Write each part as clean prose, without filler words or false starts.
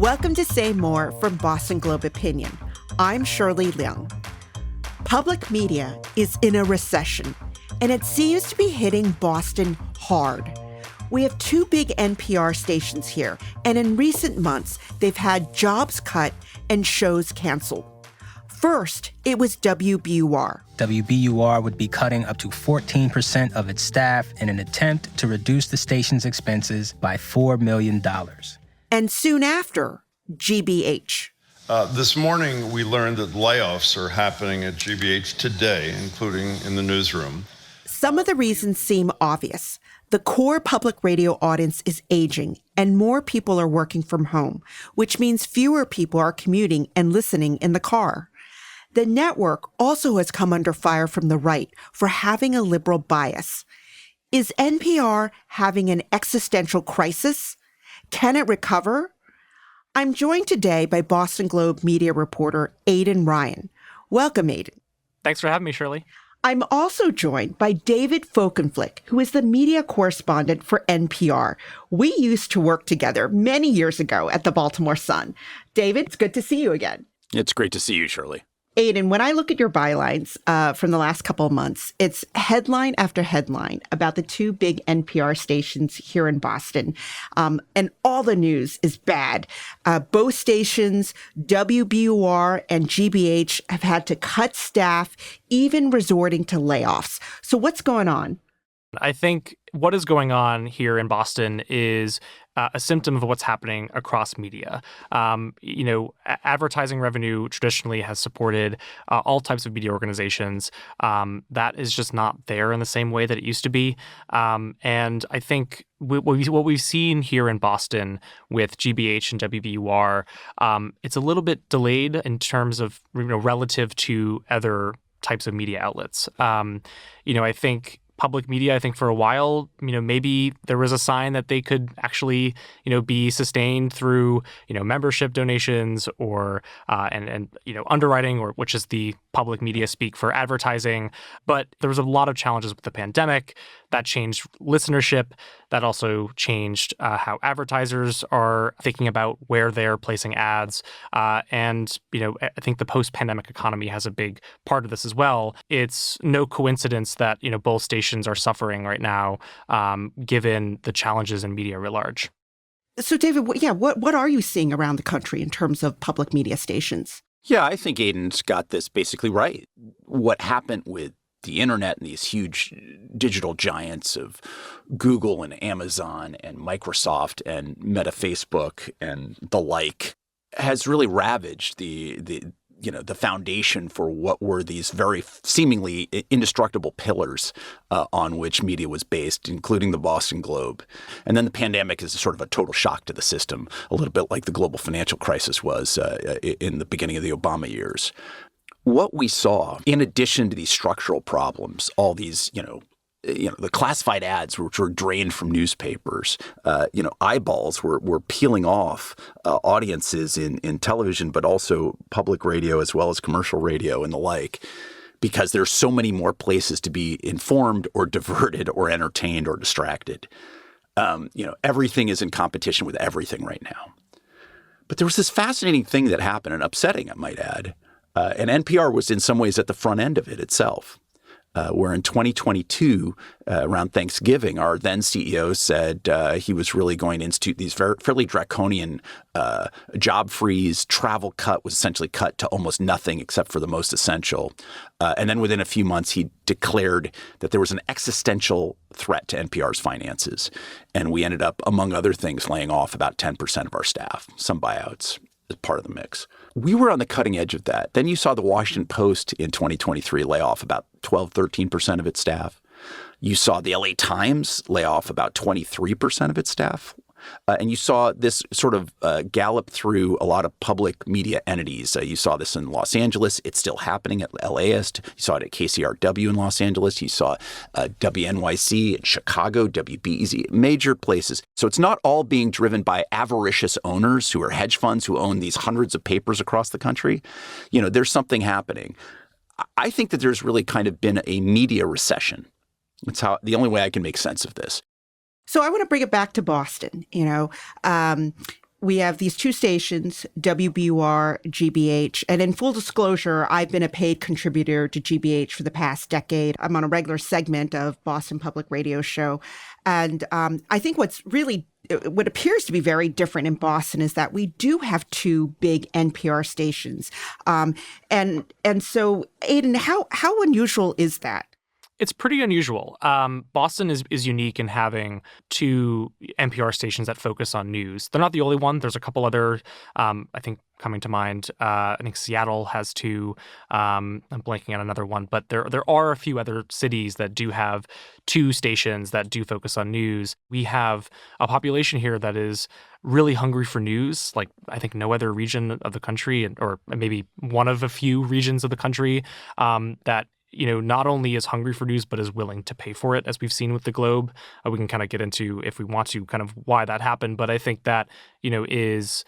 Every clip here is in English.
Welcome to Say More from Boston Globe Opinion. I'm Shirley Leung. Public media is in a recession, and it seems to be hitting Boston hard. We have two big NPR stations here, and in recent months, they've had jobs cut and shows canceled. First, it was WBUR. WBUR would be cutting up to 14% of its staff in an attempt to reduce the station's expenses by $4 million. And soon after, GBH. This morning, we learned that layoffs are happening at GBH today, including in the newsroom. Some of the reasons seem obvious. The core public radio audience is aging, and more people are working from home, which means fewer people are commuting and listening in the car. The network also has come under fire from the right for having a liberal bias. Is NPR having an existential crisis? Can it recover? I'm joined today by Boston Globe media reporter Aidan Ryan. Welcome, Aidan. Thanks for having me, Shirley. I'm also joined by David Folkenflik, who is the media correspondent for NPR. We used to work together many years ago at the Baltimore Sun. David, it's good to see you again. It's great to see you, Shirley. Aidan, when I look at your bylines from the last couple of months, it's headline after headline about the two big NPR stations here in Boston. And all the news is bad. Both stations, WBUR and GBH, have had to cut staff, even resorting to layoffs. So what's going on? I think what is going on here in Boston is a symptom of what's happening across media. Advertising revenue traditionally has supported all types of media organizations. That is just not there in the same way that it used to be. And I think what we've seen here in Boston with GBH and WBUR, it's a little bit delayed in terms of relative to other types of media outlets. I think public media, I think for a while, maybe there was a sign that they could actually, be sustained through, membership donations or underwriting, or which is the public media speak for advertising. But there was a lot of challenges with the pandemic that changed listenership. That also changed how advertisers are thinking about where they're placing ads. I think the post-pandemic economy has a big part of this as well. It's no coincidence that, both stations are suffering right now, given the challenges in media writ large. So, David, what are you seeing around the country in terms of public media stations? Yeah, I think Aidan's got this basically right. What happened with the internet and these huge digital giants of Google and Amazon and Microsoft and Meta Facebook and the like has really ravaged the foundation for what were these very seemingly indestructible pillars on which media was based, including the Boston Globe. And then the pandemic is sort of a total shock to the system, a little bit like the global financial crisis was in the beginning of the Obama years. What we saw, in addition to these structural problems, all these, the classified ads which were drained from newspapers, eyeballs were peeling off audiences in television, but also public radio as well as commercial radio and the like, because there's so many more places to be informed or diverted or entertained or distracted. Everything is in competition with everything right now. But there was this fascinating thing that happened, and upsetting, I might add. And NPR was in some ways at the front end of it itself, where in 2022, around Thanksgiving, our then CEO said he was really going to institute these fairly draconian job freeze. Travel cut was essentially cut to almost nothing except for the most essential. And then within a few months, he declared that there was an existential threat to NPR's finances. And we ended up, among other things, laying off about 10% of our staff, some buyouts as part of the mix. We were on the cutting edge of that. Then you saw the Washington Post in 2023 lay off about 13% of its staff. You saw the LA Times lay off about 23% of its staff. And you saw this sort of gallop through a lot of public media entities. You saw this in Los Angeles. It's still happening at LAist. You saw it at KCRW in Los Angeles. You saw WNYC in Chicago, WBEZ, major places. So it's not all being driven by avaricious owners who are hedge funds who own these hundreds of papers across the country. There's something happening. I think that there's really kind of been a media recession. It's the only way I can make sense of this. So I want to bring it back to Boston. we have these two stations, WBUR, GBH. And in full disclosure, I've been a paid contributor to GBH for the past decade. I'm on a regular segment of Boston Public Radio show. And I think what appears to be very different in Boston is that we do have two big NPR stations. And so, Aidan, how unusual is that? It's pretty unusual. Boston is unique in having two NPR stations that focus on news. They're not the only one. There's a couple other, I think, coming to mind. I think Seattle has two. I'm blanking on another one. But there are a few other cities that do have two stations that do focus on news. We have a population here that is really hungry for news, like I think no other region of the country, or maybe one of a few regions of the country that not only is hungry for news, but is willing to pay for it, as we've seen with the Globe. We can kind of get into, if we want to, kind of why that happened. But I think that, is,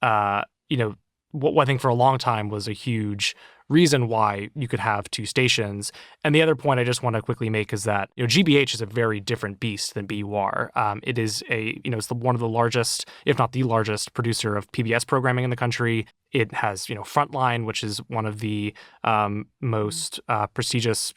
what I think for a long time was a huge reason why you could have two stations. And the other point I just want to quickly make is that, GBH is a very different beast than BUR. It is it's one of the largest, if not the largest, producer of PBS programming in the country. It has, Frontline, which is one of the most prestigious,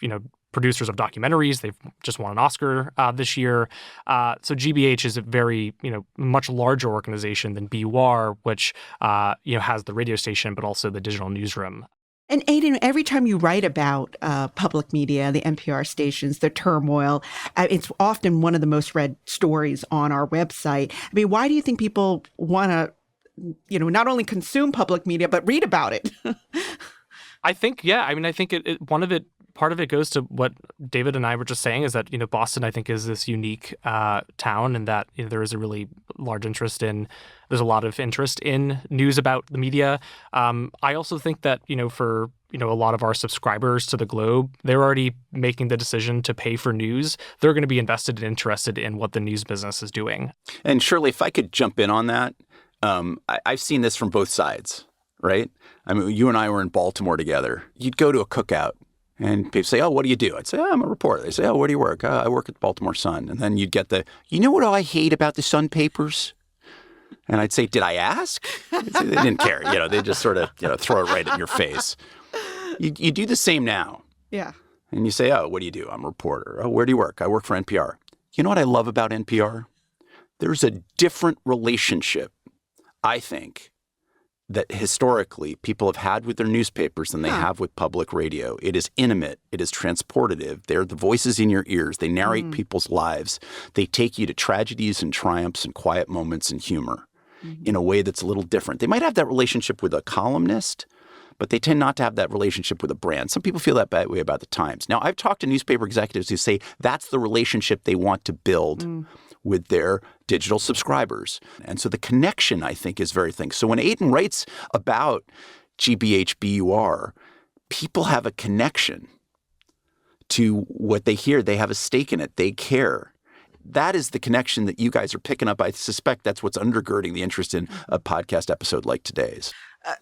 producers of documentaries. They've just won an Oscar this year. So GBH is a very, much larger organization than BUR, which, has the radio station, but also the digital newsroom. And Aidan, every time you write about public media, the NPR stations, the turmoil, it's often one of the most read stories on our website. I mean, why do you think people want to, not only consume public media, but read about it? I think, I think part of it goes to what David and I were just saying, is that, Boston, I think, is this unique town, and that there is a really large there's a lot of interest in news about the media. I also think that, for a lot of our subscribers to the Globe, they're already making the decision to pay for news. They're going to be invested and interested in what the news business is doing. And Shirley, if I could jump in on that, I've seen this from both sides, right? I mean, you and I were in Baltimore together. You'd go to a cookout, and people say, "Oh, what do you do?" I'd say, "Oh, I'm a reporter." They say, "Oh, where do you work?" I work at the Baltimore Sun. And then you'd get you know what I hate about the Sun papers? And I'd say, "Did I ask?" They didn't care. They just sort of, throw it right in your face. You do the same now. Yeah. And you say, "Oh, what do you do?" "I'm a reporter." "Oh, where do you work?" "I work for NPR." You know what I love about NPR? There's a different relationship, I think, that historically people have had with their newspapers than they have with public radio. It is intimate. It is transportative. They're the voices in your ears. They narrate people's lives. They take you to tragedies and triumphs and quiet moments and humor in a way that's a little different. They might have that relationship with a columnist, but they tend not to have that relationship with a brand. Some people feel that way about the Times. Now, I've talked to newspaper executives who say that's the relationship they want to build with their digital subscribers. And so the connection, I think, is very thing. So when Aidan writes about GBH, BUR, people have a connection to what they hear. They have a stake in it. They care. That is the connection that you guys are picking up. I suspect that's what's undergirding the interest in a podcast episode like today's.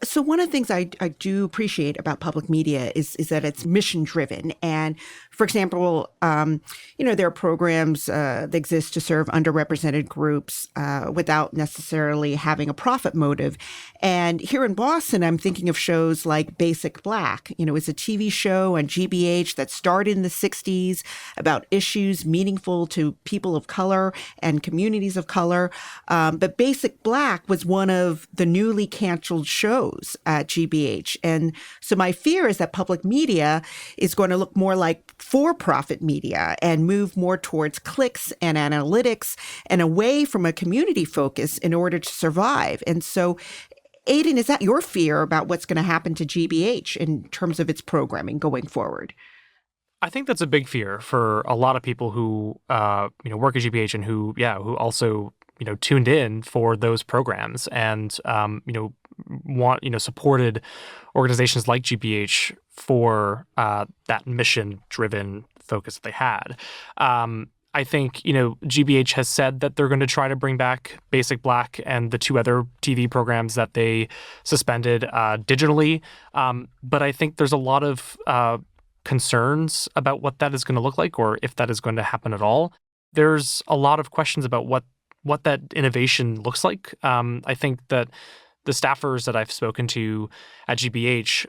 So one of the things I do appreciate about public media is that it's mission driven. And for example, there are programs that exist to serve underrepresented groups without necessarily having a profit motive. And here in Boston, I'm thinking of shows like Basic Black. It's a TV show on GBH that started in the 60s about issues meaningful to people of color and communities of color. But Basic Black was one of the newly canceled shows at GBH. And so my fear is that public media is going to look more like for-profit media and move more towards clicks and analytics and away from a community focus in order to survive. And so, Aidan, is that your fear about what's going to happen to GBH in terms of its programming going forward? I think that's a big fear for a lot of people who work at GBH and who also tuned in for those programs and supported organizations like GBH for that mission-driven focus that they had. I think, GBH has said that they're going to try to bring back Basic Black and the two other TV programs that they suspended digitally. But I think there's a lot of concerns about what that is going to look like or if that is going to happen at all. There's a lot of questions about what what that innovation looks like. I think that the staffers that I've spoken to at GBH,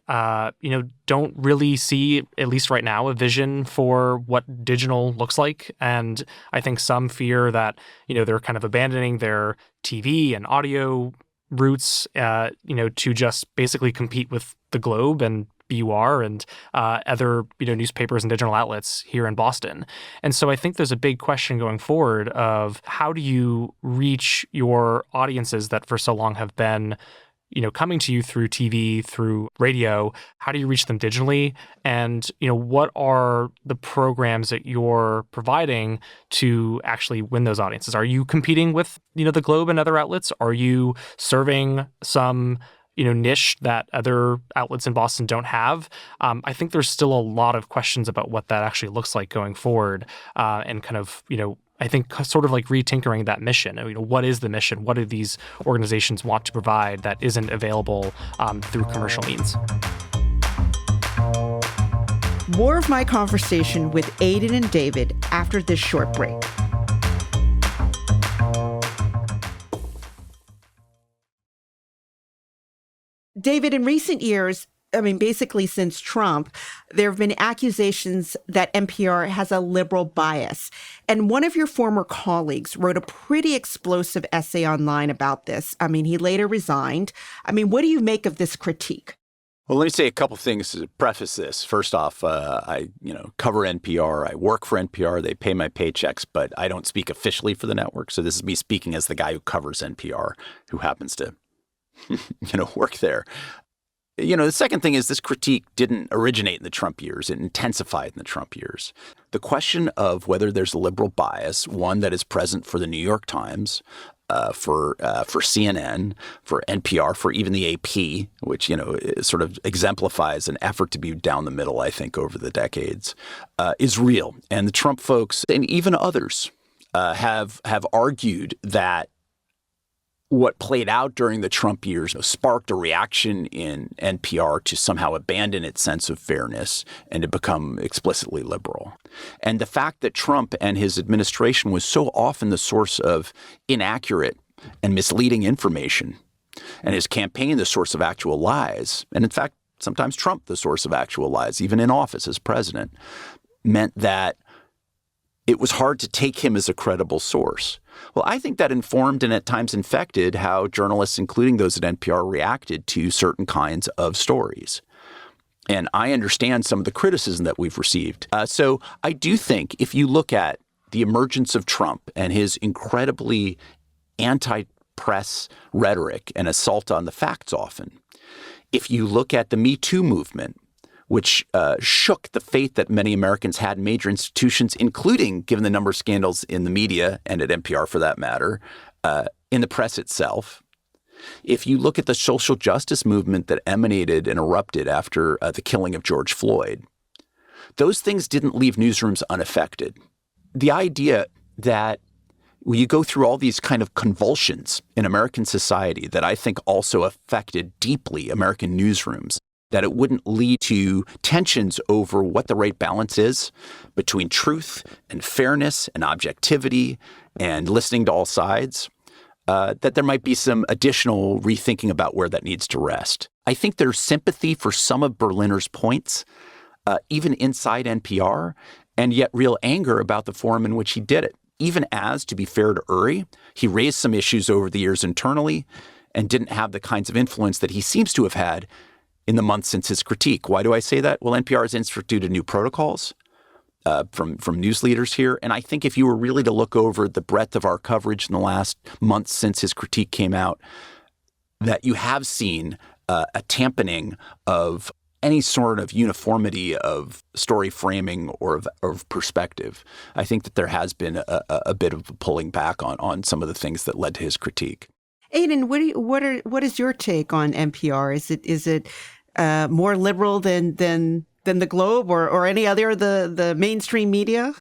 don't really see, at least right now, a vision for what digital looks like. And I think some fear that, they're kind of abandoning their TV and audio roots, to just basically compete with the Globe and BUR and other newspapers and digital outlets here in Boston. And so I think there's a big question going forward of how do you reach your audiences that for so long have been coming to you through TV, through radio. How do you reach them digitally? And, what are the programs that you're providing to actually win those audiences? Are you competing with, the Globe and other outlets? Are you serving some niche that other outlets in Boston don't have? I think there's still a lot of questions about what that actually looks like going forward, and kind of, I think sort of like retinkering that mission. What is the mission? What do these organizations want to provide that isn't available through commercial means? More of my conversation with Aidan and David after this short break. David, in recent years, basically since Trump, there have been accusations that NPR has a liberal bias. And one of your former colleagues wrote a pretty explosive essay online about this. He later resigned. What do you make of this critique? Well, let me say a couple things to preface this. First off, I cover NPR. I work for NPR. They pay my paychecks, but I don't speak officially for the network. So this is me speaking as the guy who covers NPR, who happens to, work there. The second thing is this critique didn't originate in the Trump years. It intensified in the Trump years. The question of whether there's a liberal bias, one that is present for the New York Times, for CNN, for NPR, for even the AP, which, sort of exemplifies an effort to be down the middle, I think, over the decades, is real. And the Trump folks and even others have argued that what played out during the Trump years sparked a reaction in NPR to somehow abandon its sense of fairness and to become explicitly liberal. And the fact that Trump and his administration was so often the source of inaccurate and misleading information, and his campaign the source of actual lies, and in fact, sometimes Trump the source of actual lies, even in office as president, meant that it was hard to take him as a credible source. Well, I think that informed and at times infected how journalists, including those at NPR, reacted to certain kinds of stories. And I understand some of the criticism that we've received. So I do think if you look at the emergence of Trump and his incredibly anti-press rhetoric and assault on the facts often, if you look at the Me Too movement, which shook the faith that many Americans had in major institutions, including, given the number of scandals in the media and at NPR for that matter, in the press itself. If you look at the social justice movement that emanated and erupted after the killing of George Floyd, those things didn't leave newsrooms unaffected. The idea that when you go through all these kind of convulsions in American society that I think also affected deeply American newsrooms, that it wouldn't lead to tensions over what the right balance is between truth and fairness and objectivity and listening to all sides, that there might be some additional rethinking about where that needs to rest. I think there's sympathy for some of Berliner's points, even inside NPR, and yet real anger about the form in which he did it. Even as, to be fair to Uri, he raised some issues over the years internally and didn't have the kinds of influence that he seems to have had in the months since his critique. Why do I say that? Well, NPR has instituted new protocols from news leaders here. And I think if you were really to look over the breadth of our coverage in the last months since his critique came out, that you have seen a dampening of any sort of uniformity of story framing or of perspective. I think that there has been a bit of a pulling back on some of the things that led to his critique. Aidan, what is your take on NPR? Is it more liberal than the Globe or any other the mainstream media?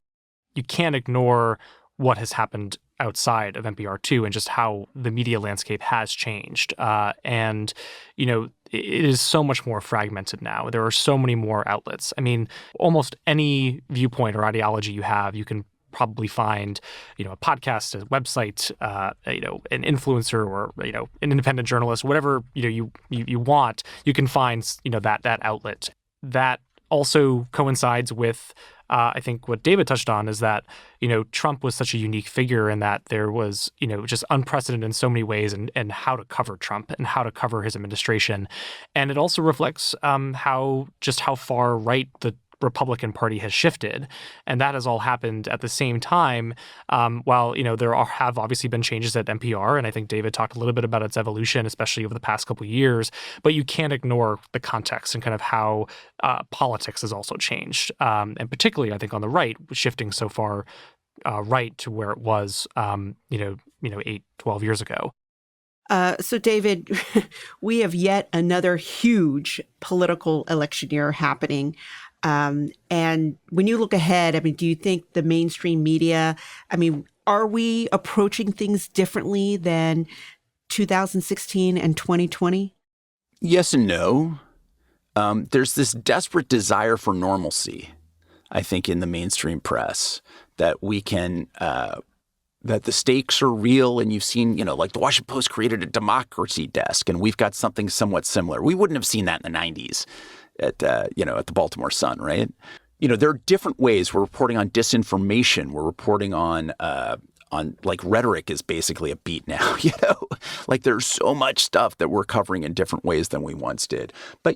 You can't ignore what has happened outside of NPR too, and just how the media landscape has changed. And it is so much more fragmented now. There are so many more outlets. Almost any viewpoint or ideology you have, you can probably find, a podcast, a website, an influencer, or an independent journalist, whatever you want, you can find that outlet. That also coincides with I think what David touched on is that Trump was such a unique figure in that there was just unprecedented in so many ways and how to cover Trump and how to cover his administration, and it also reflects how far right the Republican Party has shifted, and that has all happened at the same time. While there have obviously been changes at NPR, and I think David talked a little bit about its evolution, especially over the past couple of years. But you can't ignore the context and kind of how politics has also changed, and particularly I think on the right, shifting so far right to where it was 8, 12 years ago. So, David, we have yet another huge political election year happening. And when you look ahead, do you think the mainstream media, are we approaching things differently than 2016 and 2020? Yes and no. There's this desperate desire for normalcy, I think, in the mainstream press, that we can that the stakes are real. And you've seen, like the Washington Post created a democracy desk, and we've got something somewhat similar. We wouldn't have seen that in the 90s at the Baltimore Sun, right? There are different ways. We're reporting on disinformation. We're reporting on like rhetoric is basically a beat now, like there's so much stuff that we're covering in different ways than we once did. But,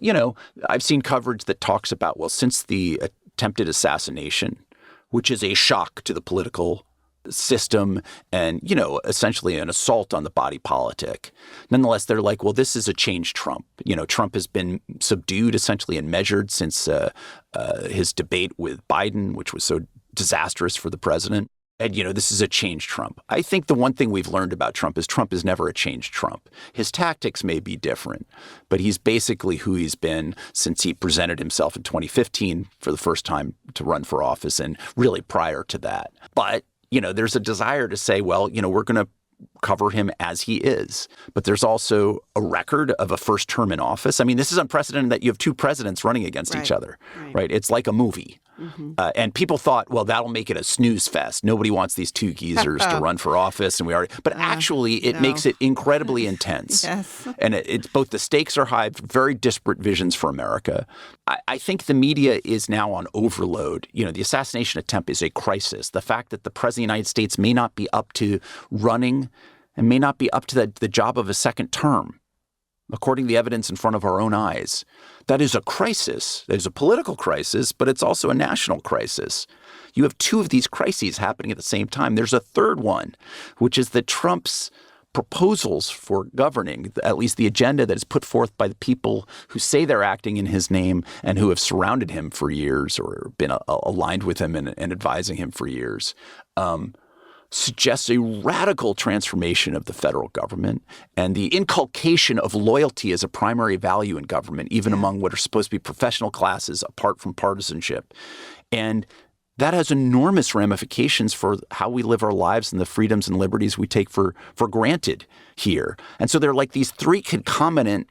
I've seen coverage that talks about, well, since the attempted assassination, which is a shock to the political system and, essentially an assault on the body politic. Nonetheless, they're like, well, this is a changed Trump. Trump has been subdued essentially and measured since his debate with Biden, which was so disastrous for the president. And, this is a changed Trump. I think the one thing we've learned about Trump is never a changed Trump. His tactics may be different, but he's basically who he's been since he presented himself in 2015 for the first time to run for office, and really prior to that. But there's a desire to say, well, we're going to cover him as he is. But there's also a record of a first term in office. This is unprecedented that you have two presidents running against each other, right? It's like a movie. Mm-hmm. And people thought, well, that'll make it a snooze fest. Nobody wants these two geezers to run for office. And actually it makes it incredibly intense. Yes. And it's both the stakes are high, very disparate visions for America. I think the media is now on overload. The assassination attempt is a crisis. The fact that the president of the United States may not be up to running and may not be up to the job of a second term, according to the evidence in front of our own eyes. That is a crisis. There's a political crisis, but it's also a national crisis. You have two of these crises happening at the same time. There's a third one, which is that Trump's proposals for governing, at least the agenda that is put forth by the people who say they're acting in his name and who have surrounded him for years or been aligned with him and advising him for years, suggests a radical transformation of the federal government and the inculcation of loyalty as a primary value in government, even among what are supposed to be professional classes apart from partisanship. And that has enormous ramifications for how we live our lives and the freedoms and liberties we take for granted here. And so they're like these three concomitant,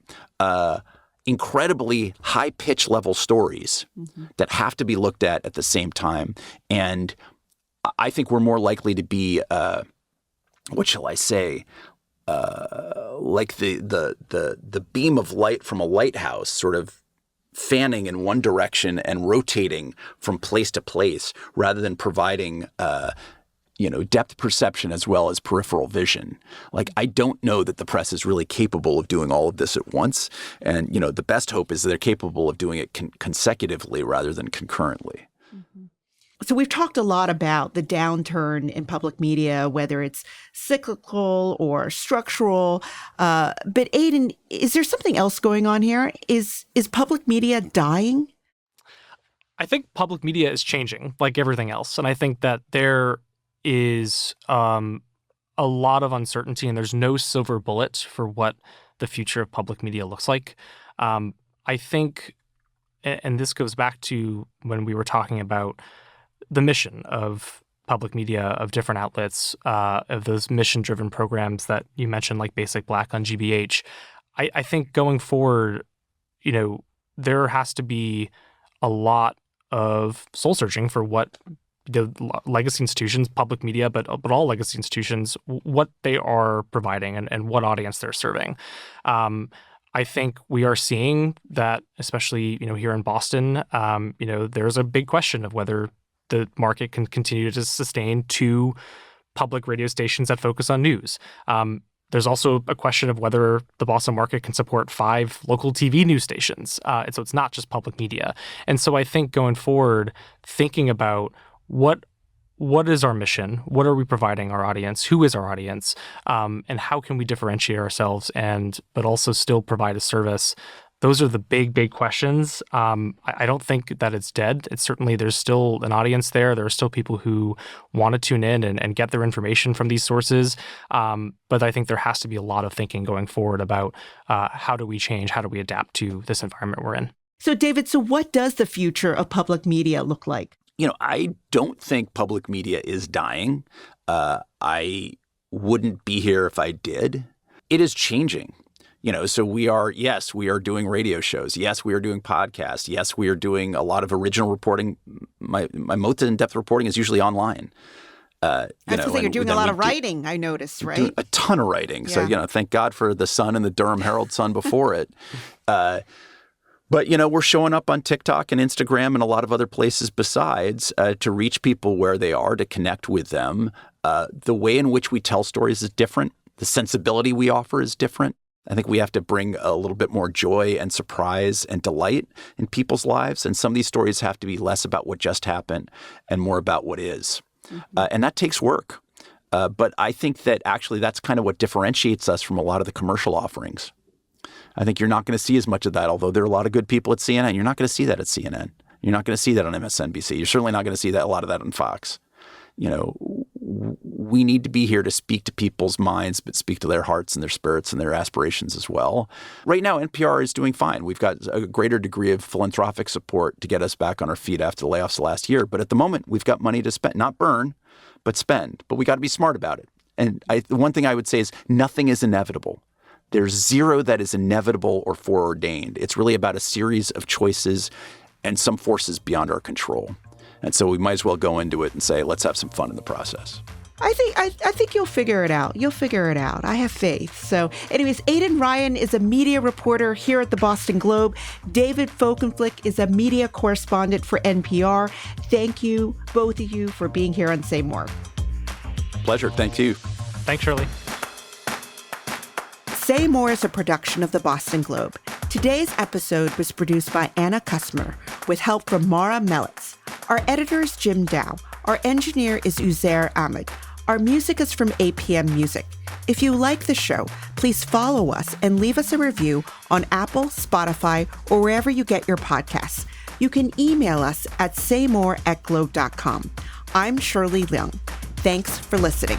incredibly high-pitch level stories that have to be looked at the same time. And I think we're more likely to be, what shall I say, like the beam of light from a lighthouse, sort of fanning in one direction and rotating from place to place, rather than providing, depth perception as well as peripheral vision. Like, I don't know that the press is really capable of doing all of this at once. And, the best hope is that they're capable of doing it consecutively rather than concurrently. Mm-hmm. So we've talked a lot about the downturn in public media, whether it's cyclical or structural. But Aidan, is there something else going on here? Is public media dying? I think public media is changing like everything else. And I think that there is a lot of uncertainty and there's no silver bullet for what the future of public media looks like. I think, and this goes back to when we were talking about the mission of public media, of different outlets, of those mission-driven programs that you mentioned, like Basic Black on GBH. I think going forward, there has to be a lot of soul-searching for what legacy institutions, public media, but all legacy institutions, what they are providing and what audience they're serving. I think we are seeing that, especially here in Boston, there's a big question of whether the market can continue to sustain two public radio stations that focus on news. There's also a question of whether the Boston market can support 5 local TV news stations. And so it's not just public media. And so I think going forward, thinking about what is our mission? What are we providing our audience? Who is our audience? And how can we differentiate ourselves but also still provide a service? Those are the big questions. I don't think that it's dead. It's certainly, there's still an audience there. There are still people who want to tune in and get their information from these sources. But I think there has to be a lot of thinking going forward about how do we change, how do we adapt to this environment we're in. So David, what does the future of public media look like? I don't think public media is dying. I wouldn't be here if I did. It is changing. So we are doing radio shows. Yes, we are doing podcasts. Yes, we are doing a lot of original reporting. My most in-depth reporting is usually online. I have to say you're doing a lot of writing, I noticed, right? Doing a ton of writing. Yeah. So, thank God for the Sun and the Durham Herald-Sun before it. But, we're showing up on TikTok and Instagram and a lot of other places besides to reach people where they are, to connect with them. The way in which we tell stories is different. The sensibility we offer is different. I think we have to bring a little bit more joy and surprise and delight in people's lives. And some of these stories have to be less about what just happened and more about what is. Mm-hmm. And that takes work. But I think that actually that's kind of what differentiates us from a lot of the commercial offerings. I think you're not going to see as much of that, although there are a lot of good people at CNN. You're not going to see that at CNN. You're not going to see that on MSNBC. You're certainly not going to see a lot of that on Fox. We need to be here to speak to people's minds, but speak to their hearts and their spirits and their aspirations as well. Right now, NPR is doing fine. We've got a greater degree of philanthropic support to get us back on our feet after the layoffs last year. But at the moment, we've got money to spend, not burn, but spend. But we got to be smart about it. And the one thing I would say is nothing is inevitable. There's zero that is inevitable or foreordained. It's really about a series of choices and some forces beyond our control. And so we might as well go into it and say, let's have some fun in the process. I think you'll figure it out. You'll figure it out. I have faith. So anyways, Aidan Ryan is a media reporter here at the Boston Globe. David Folkenflik is a media correspondent for NPR. Thank you, both of you, for being here on Say More. Pleasure. Thank you. Thanks, Shirley. Say More is a production of the Boston Globe. Today's episode was produced by Anna Kusmer with help from Mara Melitz. Our editor is Jim Dow. Our engineer is Uzair Ahmed. Our music is from APM Music. If you like the show, please follow us and leave us a review on Apple, Spotify, or wherever you get your podcasts. You can email us at saymore@globe.com. I'm Shirley Leung. Thanks for listening.